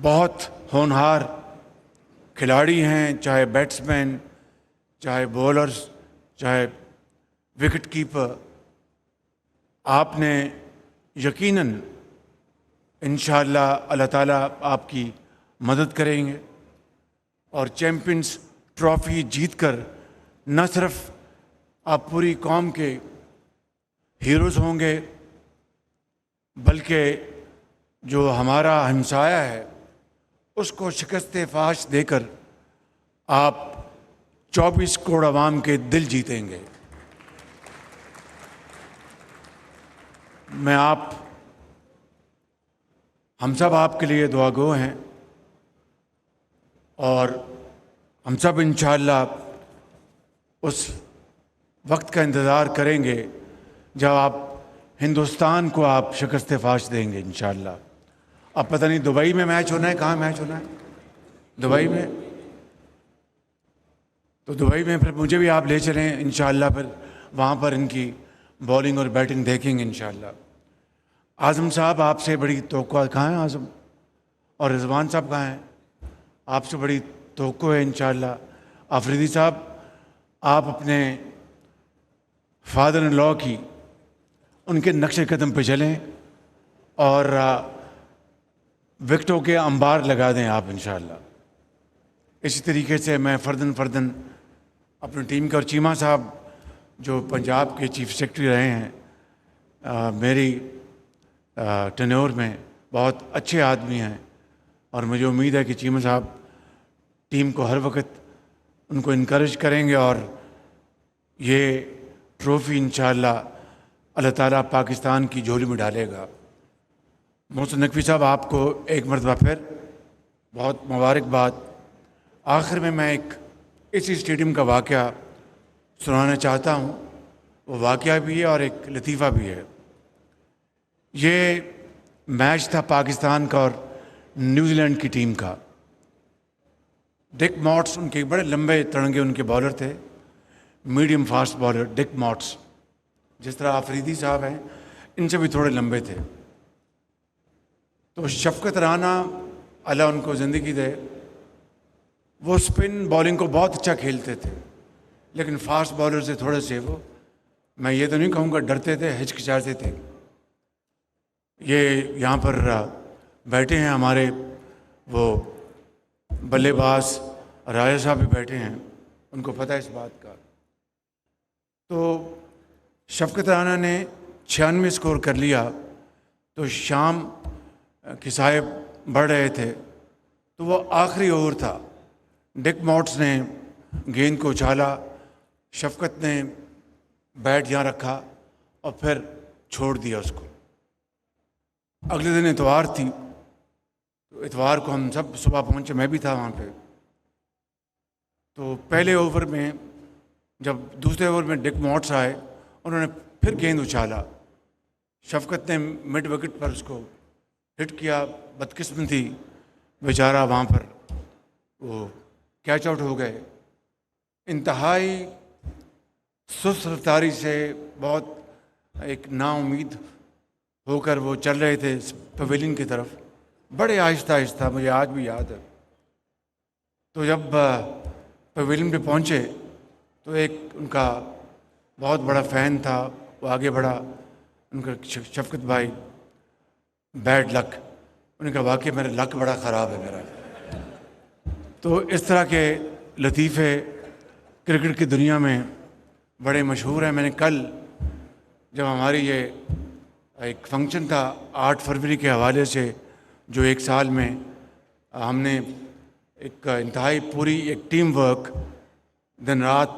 بہت ہونہار کھلاڑی ہیں، چاہے بیٹسمین، چاہے بولرز، چاہے وکٹ کیپر. آپ نے یقیناً انشاءاللہ اللہ تعالیٰ آپ کی مدد کریں گے اور چیمپئنز ٹرافی جیت کر نہ صرف آپ پوری قوم کے ہیروز ہوں گے، بلکہ جو ہمارا ہمسایہ ہے اس کو شکست فاش دے کر آپ 24 کروڑ عوام کے دل جیتیں گے. ہم سب آپ کے لیے دعا گو ہیں اور ہم سب انشاءاللہ اس وقت کا انتظار کریں گے جب آپ ہندوستان کو آپ شکست فاش دیں گے انشاءاللہ. اب پتہ نہیں دبئی میں میچ ہونا ہے، کہاں میچ ہونا ہے؟ دبئی میں. تو دبئی میں پھر مجھے بھی آپ لے چلیں انشاءاللہ، پھر وہاں پر ان کی بولنگ اور بیٹنگ دیکھیں گے انشاءاللہ. اعظم صاحب آپ سے بڑی توقع، کہاں ہیں اعظم؟ اور رضوان صاحب کہاں ہیں؟ آپ سے بڑی توقع ہے انشاءاللہ. آفریدی صاحب آپ اپنے فادر ان لا کی ان کے نقش قدم پہ چلیں اور وکٹوں کے انبار لگا دیں آپ انشاءاللہ. اسی طریقے سے میں فردن اپنی ٹیم کا، اور چیمہ صاحب جو پنجاب کے چیف سیکرٹری رہے ہیں میری ٹینیور میں، بہت اچھے آدمی ہیں اور مجھے امید ہے کہ چیمہ صاحب ٹیم کو ہر وقت ان کو انکریج کریں گے اور یہ ٹرافی انشاءاللہ اللہ تعالیٰ پاکستان کی جھولی میں ڈالے گا. محسن نقوی صاحب آپ کو ایک مرتبہ پھر بہت مبارکباد. آخر میں ایک اسی اسٹیڈیم کا واقعہ سنانا چاہتا ہوں. وہ واقعہ بھی ہے اور ایک لطیفہ بھی ہے. یہ میچ تھا پاکستان کا اور نیوزی لینڈ کی ٹیم کا. ڈک مارٹس ان کے بڑے لمبے تڑنگے ان کے بالر تھے، میڈیم فاسٹ بالر ڈک مارٹس، جس طرح آفریدی صاحب ہیں ان سے بھی تھوڑے لمبے تھے. تو شفقت رانا اللہ ان کو زندگی دے، وہ سپن بالنگ کو بہت اچھا کھیلتے تھے، لیکن فاسٹ بالر سے تھوڑے سے وہ، میں یہ تو نہیں کہوں گا ڈرتے تھے، ہچکچاتے تھے. یہ یہاں پر بیٹھے ہیں ہمارے وہ بلے باز راجہ صاحب بھی بیٹھے ہیں، ان کو پتہ ہے اس بات کا. تو شفقت رانا نے 96 اسکور کر لیا. تو شام کے صاحب بڑھ رہے تھے، تو وہ آخری اوور تھا. ڈک مارٹس نے گیند کو اچھالا، شفقت نے بیٹ یہاں رکھا اور پھر چھوڑ دیا اس کو. اگلے دن اتوار تھی، تو اتوار کو ہم سب صبح پہنچے، میں بھی تھا وہاں پہ. تو پہلے اوور میں جب دوسرے اوور میں ڈک مارٹس آئے، انہوں نے پھر گیند اچھالا. شفقت نے مڈ وکٹ پر اس کو ہٹ کیا. بدقسمتی بیچارہ وہاں پر وہ کیچ آؤٹ ہو گئے. انتہائی سست رفتاری سے، بہت ایک نا امید ہو کر وہ چل رہے تھے پویلین کی طرف، بڑے آہستہ آہستہ، مجھے آج بھی یاد ہے. تو جب پویلین پہ پہنچے تو ایک ان کا بہت بڑا فین تھا، وہ آگے بڑھا. ان کا شفقت بھائی بیڈ لک، ان کا واقعی میرا لک بڑا خراب ہے میرا. تو اس طرح کے لطیفے کرکٹ کی دنیا میں بڑے مشہور ہیں. میں نے کل جب ہماری یہ ایک فنکشن تھا 8 فروری کے حوالے سے، جو ایک سال میں ہم نے ایک انتہائی پوری ایک ٹیم ورک، دن رات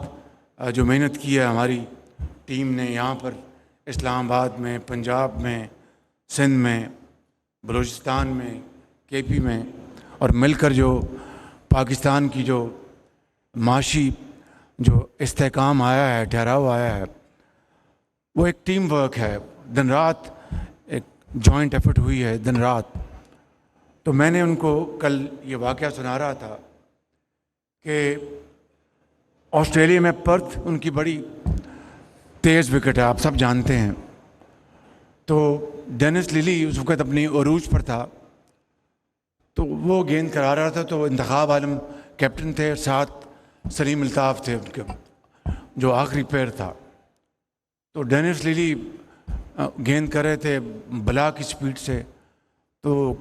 جو محنت کی ہے ہماری ٹیم نے یہاں پر اسلام آباد میں، پنجاب میں، سندھ میں، بلوچستان میں، کے پی میں، اور مل کر جو پاکستان کی جو معاشی جو استحکام آیا ہے، ٹھہراؤ آیا ہے، وہ ایک ٹیم ورک ہے. دن رات ایک جوائنٹ ایفرٹ ہوئی ہے، دن رات. تو میں نے ان کو کل یہ واقعہ سنا رہا تھا کہ آسٹریلیا میں پرتھ ان کی بڑی تیز وکٹ ہے، آپ سب جانتے ہیں. تو ڈینس للی اس وقت اپنی عروج پر تھا. تو وہ گیند کرا رہا تھا، تو انتخاب عالم کیپٹن تھے، ساتھ سلیم الطاف تھے ان کے جو آخری پلیئر تھا. تو ڈینس لیلی گیند کر رہے تھے بلا کی سپیڈ سے، تو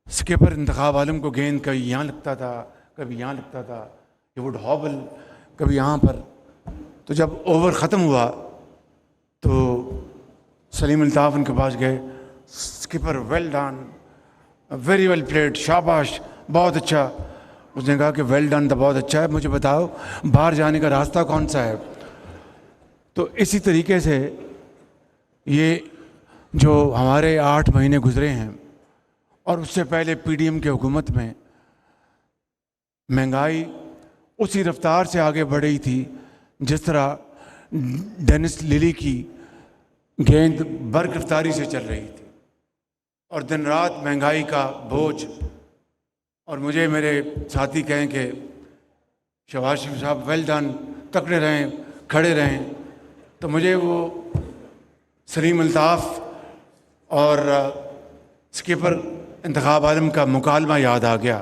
اسکپر انتخاب عالم کو گیند کبھی یہاں لگتا تھا کبھی یہاں لگتا تھا، یہ وڈ ہابل کبھی یہاں پر. تو جب اوور ختم ہوا تو سلیم الطاف ان کے پاس گئے، skipper well done, very well played, شاباش، بہت اچھا. اس نے کہا کہ ویل ڈن تھا، بہت اچھا ہے، مجھے بتاؤ باہر جانے کا راستہ کون سا ہے. تو اسی طریقے سے یہ جو ہمارے 8 مہینے گزرے ہیں، اور اس سے پہلے پی ڈی ایم کی حکومت میں مہنگائی اسی رفتار سے آگے بڑھ رہی تھی جس طرح ڈینس لیلی کی گیند برق رفتاری سے چل رہی تھی، اور دن رات مہنگائی کا بوجھ. اور مجھے میرے ساتھی کہیں کہ شہباز شریف صاحب ویل ڈن، تکڑے رہیں، کھڑے رہیں. تو مجھے وہ سلیم الطاف اور اسکپر انتخاب عالم کا مکالمہ یاد آ گیا.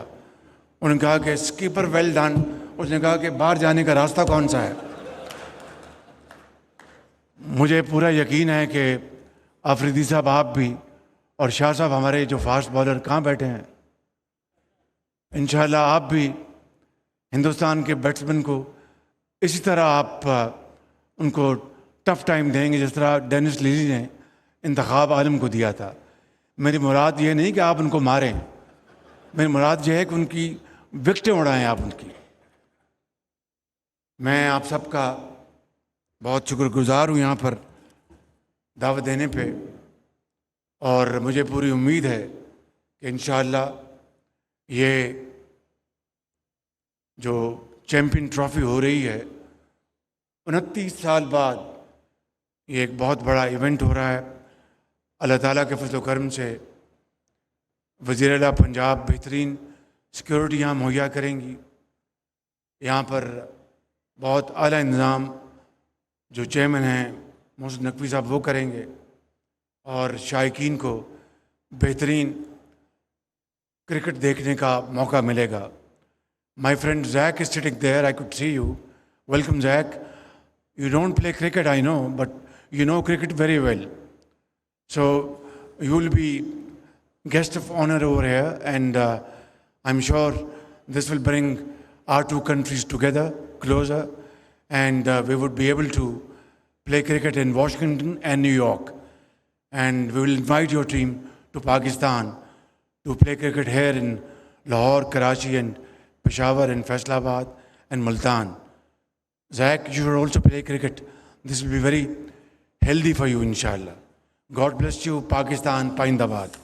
انہوں نے کہا کہ اسکپر ویل ڈن، اس نے کہا کہ باہر جانے کا راستہ کون سا ہے. مجھے پورا یقین ہے کہ آفریدی صاحب آپ بھی، اور شاہ صاحب ہمارے جو فاسٹ بالر کہاں بیٹھے ہیں، انشاءاللہ آپ بھی ہندوستان کے بیٹسمین کو اسی طرح آپ ان کو ٹف ٹائم دیں گے جس طرح ڈینس لیلی نے انتخاب عالم کو دیا تھا. میری مراد یہ نہیں کہ آپ ان کو ماریں، میری مراد یہ ہے کہ ان کی وکٹیں اڑائیں آپ ان کی. میں آپ سب کا بہت شکر گزار ہوں یہاں پر دعوت دینے پہ، اور مجھے پوری امید ہے کہ انشاءاللہ یہ جو چیمپئن ٹرافی ہو رہی ہے 29 سال بعد، یہ ایک بہت بڑا ایونٹ ہو رہا ہے. اللہ تعالیٰ کے فضل و کرم سے وزیر اعلیٰ پنجاب بہترین سیکیورٹی یہاں مہیا کریں گی. یہاں پر بہت اعلیٰ انتظام جو چیئرمین ہیں محسن نقوی صاحب وہ کریں گے، اور شائقین کو بہترین کرکٹ دیکھنے کا موقع ملے گا. My friend Zach is sitting there. I could see you. Welcome, Zach. You don't play cricket, I know, but you know cricket very well. So you will be guest of honor over here, and I'm sure this will bring our two countries together, closer, and we would be able to play cricket in Washington and New York. And we will invite your team to Pakistan to play cricket here in Lahore, Karachi, and Peshawar, and Faisalabad, and Multan. Zach, you should also play cricket. This will be very healthy for you, inshallah. God bless you, Pakistan, Paindabad.